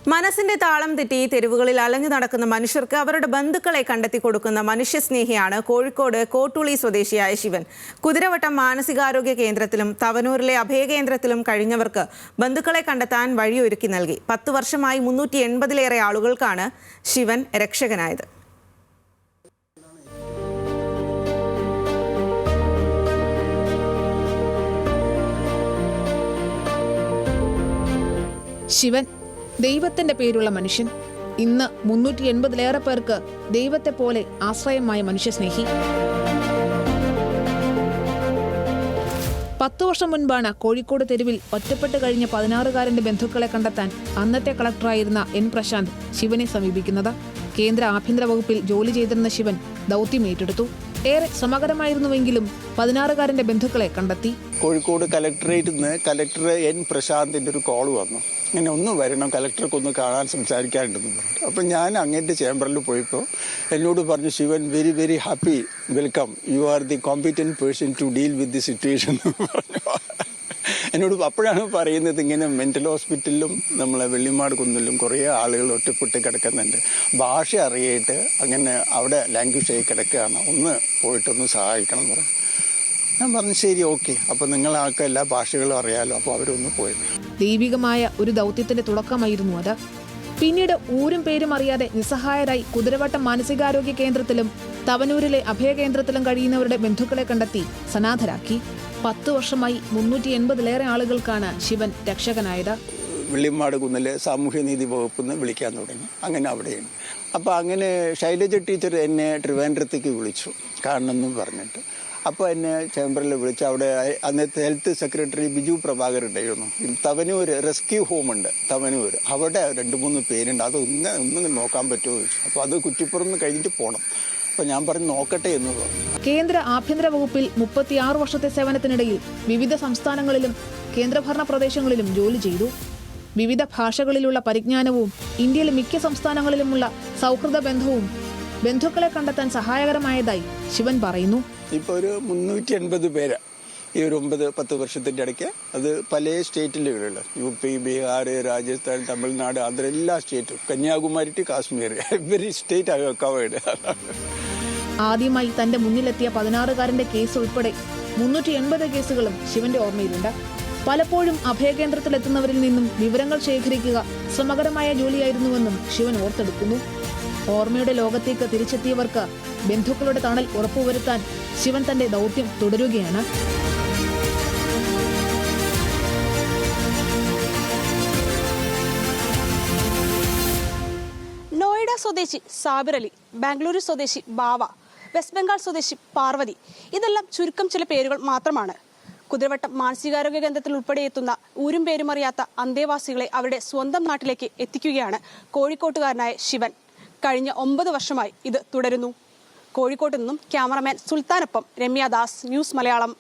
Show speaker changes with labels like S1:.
S1: മനസ്സിന്റെ താളം തെറ്റി തെരുവുകളിൽ അലഞ്ഞു നടക്കുന്ന മനുഷ്യർക്ക് അവരുടെ ബന്ധുക്കളെ കണ്ടെത്തി കൊടുക്കുന്ന മനുഷ്യസ്നേഹിയാണ് കോഴിക്കോട് കോട്ടുളി സ്വദേശിയായ ശിവൻ. കുതിരവട്ടം മാനസികാരോഗ്യ കേന്ദ്രത്തിലും തവനൂരിലെ അഭയകേന്ദ്രത്തിലും കഴിഞ്ഞവർക്ക് ബന്ധുക്കളെ കണ്ടെത്താൻ വഴിയൊരുക്കി നൽകി. 10 വർഷമായി 380-ലേറെ ആളുകൾക്കാണ് ശിവൻ രക്ഷകനായത്.
S2: ശിവൻ ദൈവത്തിന്റെ പേരുള്ള മനുഷ്യൻ. ഇന്ന് 380-ലേറെ പേർക്ക് ദൈവത്തെ പോലെ ആശ്രയമായ മനുഷ്യസ്നേഹി. 10 വർഷം മുൻപാണ് കോഴിക്കോട് തെരുവിൽ ഒറ്റപ്പെട്ട് കഴിഞ്ഞ 16-കാരന്റെ ബന്ധുക്കളെ കണ്ടെത്താൻ അന്നത്തെ കളക്ടറായിരുന്ന എൻ പ്രശാന്ത് ശിവനെ സമീപിക്കുന്നത്. കേന്ദ്ര ആഭ്യന്തര വകുപ്പിൽ ജോലി ചെയ്തിരുന്ന ശിവൻ ദൗത്യം ഏറ്റെടുത്തു. ഏറെ ശ്രമകരമായിരുന്നുവെങ്കിലും 16-കാരന്റെ ബന്ധുക്കളെ കണ്ടെത്തി.
S3: കോഴിക്കോട് കലക്ടറേറ്റിൽ നിന്ന് കലക്ടർ എൻ പ്രശാന്തിന്റെ ഒരു കോൾ വന്നു. ഇങ്ങനെ ഒന്ന് വരണം, കലക്ടർക്ക് ഒന്ന് കാണാൻ സംസാരിക്കാനുണ്ടെന്ന് പറഞ്ഞു. അപ്പം ഞാൻ അങ്ങേൻ്റെ ചേംബറിൽ പോയപ്പോൾ എന്നോട് പറഞ്ഞു, Shivan very very happy, welcome, you are the competent person to deal with the situation എന്ന് പറഞ്ഞു. എന്നോട് അപ്പോഴാണ് പറയുന്നത്, ഇങ്ങനെ മെൻ്റൽ ഹോസ്പിറ്റലിലും നമ്മളെ വെള്ളിമാട് കുന്നിലും കുറേ ആളുകൾ ഒറ്റപ്പെട്ട് കിടക്കുന്നുണ്ട്, ഭാഷ അറിയായിട്ട് അങ്ങനെ അവിടെ ലാംഗ്വേജ് ആയി കിടക്കുകയാണ്, ഒന്ന് പോയിട്ടൊന്ന് സഹായിക്കണം എന്ന് പറഞ്ഞു. ഞാൻ പറഞ്ഞു ശരി, ഓക്കെ, അപ്പോൾ നിങ്ങളാൾക്ക് എല്ലാ ഭാഷകളും അറിയാലോ. അപ്പോൾ അവരൊന്ന് പോയത്.
S2: ദൈവികമായ ഒരു ദൗത്യത്തിന്റെ തുടക്കമായിരുന്നു അത്. പിന്നീട് ഊരും പേരും അറിയാതെ നിസ്സഹായരായി കുതിരവട്ടം മാനസികാരോഗ്യ കേന്ദ്രത്തിലും തവനൂരിലെ അഭയകേന്ദ്രത്തിലും കഴിയുന്നവരുടെ ബന്ധുക്കളെ കണ്ടെത്തി സനാഥരാക്കി. 10 വർഷമായി 380-ലേറെ ആളുകൾക്കാണ് ശിവൻ രക്ഷകനായത്.
S3: വെള്ളിമാട് കുന്നിലെ സാമൂഹ്യനീതി വകുപ്പിൽ നിന്ന് വിളിക്കാൻ തുടങ്ങി. അങ്ങനെ അവിടെയാണ്. അപ്പോൾ അങ്ങനെ ശൈലജ ടീച്ചർ എന്നെ ട്രിവാൻഡ്രത്തേക്ക് വിളിച്ചു കാണണമെന്ന് പറഞ്ഞിട്ട്. അപ്പോൾ എന്നെ ചേംബറിൽ വിളിച്ച് അവിടെ അന്നത്തെ ഹെൽത്ത് സെക്രട്ടറി ബിജു പ്രഭാകർ ഉണ്ടായിരുന്നു. തവനൂർ റെസ്ക്യൂ ഹോമുണ്ട് തവനൂർ, അവിടെ 2-3 പേരുണ്ട്, അത് ഒന്നും നോക്കാൻ പറ്റുമോ ചോദിച്ചു. അപ്പോൾ അത് കുറ്റിപ്പുറത്ത് കഴിഞ്ഞിട്ട് പോകണം. അപ്പോൾ ഞാൻ പറഞ്ഞു നോക്കട്ടെ എന്ന് പറഞ്ഞു.
S2: കേന്ദ്ര ആഭ്യന്തര വകുപ്പിൽ 36 വർഷത്തെ സേവനത്തിനിടയിൽ വിവിധ സംസ്ഥാനങ്ങളിലും കേന്ദ്രഭരണ പ്രദേശങ്ങളിലും ജോലി ചെയ്തു. വിവിധ ഭാഷകളിലുള്ള പരിജ്ഞാനവും ഇന്ത്യയിലെ മിക്ക സംസ്ഥാനങ്ങളിലുമുള്ള സൗഹൃദ ബന്ധവും ബന്ധുക്കളെ കണ്ടെത്താൻ സഹായകരമായതായി ശിവൻ പറയുന്നു.
S3: ഇപ്പോൾ ഒരു 380 പേര് ഈ ഒരു 9-10 വർഷത്തിൻ്റെ ഇടയ്ക്ക്, അത് പല സ്റ്റേറ്റിലുള്ള UP, ബീഹാർ, രാജസ്ഥാൻ, തമിഴ്നാട്, ആന്ധ്ര, എല്ലാ സ്റ്റേറ്റും, Kanyakumari to Kashmir, every state I have covered.
S2: ആദ്യമായി തന്റെ മുന്നിലെത്തിയ 16-കാരന്റെ കേസ് ഉൾപ്പെടെ 380 കേസുകളും ശിവന്റെ ഓർമ്മയിലുണ്ട്. പലപ്പോഴും അഭയകേന്ദ്രത്തിലെത്തുന്നവരിൽ നിന്നും വിവരങ്ങൾ ശേഖരിക്കുക ശ്രമകരമായ ജോലിയായിരുന്നുവെന്നും ശിവൻ ഓർത്തെടുക്കുന്നു. ഓർമ്മയുടെ ലോകത്തേക്ക് തിരിച്ചെത്തിയവർക്ക് ബന്ധുക്കളുടെ തണൽ ഉറപ്പുവരുത്താൻ ശിവൻ തന്റെ ദൗത്യം തുടരുകയാണ്.
S4: നോയിഡ സ്വദേശി സാബിർ അലി, ബാംഗ്ലൂരു സ്വദേശി ബാവ, വെസ്റ്റ് ബംഗാൾ സ്വദേശി പാർവതി, ഇതെല്ലാം ചുരുക്കം ചില പേരുകൾ മാത്രമാണ്. കുതിരവട്ടം മാനസികാരോഗ്യ കേന്ദ്രത്തിൽ ഉൾപ്പെടെ എത്തുന്ന ഊരും പേരും അറിയാത്ത അന്തേവാസികളെ അവരുടെ സ്വന്തം നാട്ടിലേക്ക് എത്തിക്കുകയാണ് കോഴിക്കോട്ടുകാരനായ ശിവൻ. കഴിഞ്ഞ 9 വർഷമായി ഇത് തുടരുന്നു. കോഴിക്കോട്ട് നിന്നും ക്യാമറമാൻ സുൽത്താനൊപ്പം രമ്യ ദാസ്, ന്യൂസ് മലയാളം.